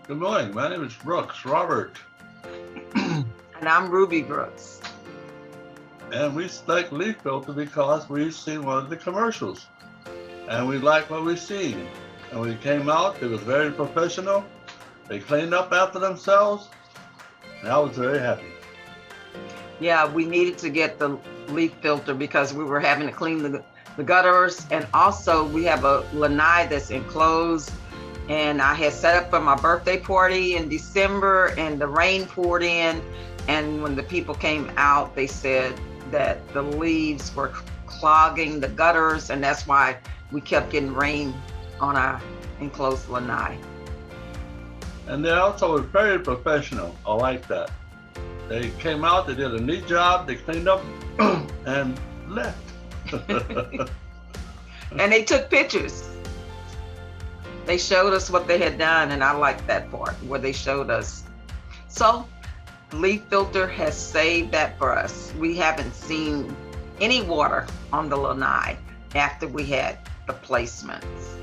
Good morning. My name is Brooks Robert. And I'm Ruby Brooks. And we select LeafFilter because we've seen one of the commercials. And we like what we've seen. And when it came out, it was very professional. They cleaned up after themselves. And I was very happy. Yeah, we needed to get the LeafFilter because we were having to clean the gutters. And also we have a lanai that's enclosed. And I had set up for my birthday party in December and the rain poured in. And when the people came out, they said that the leaves were clogging the gutters. And that's why we kept getting rain on our enclosed lanai. And they also were very professional. I like that. They came out, they did a neat job, they cleaned up and left. And they took pictures. They showed us what they had done, and I liked that part where they showed us. So LeafFilter has saved that for us. We haven't seen any water on the lanai after we had the placements.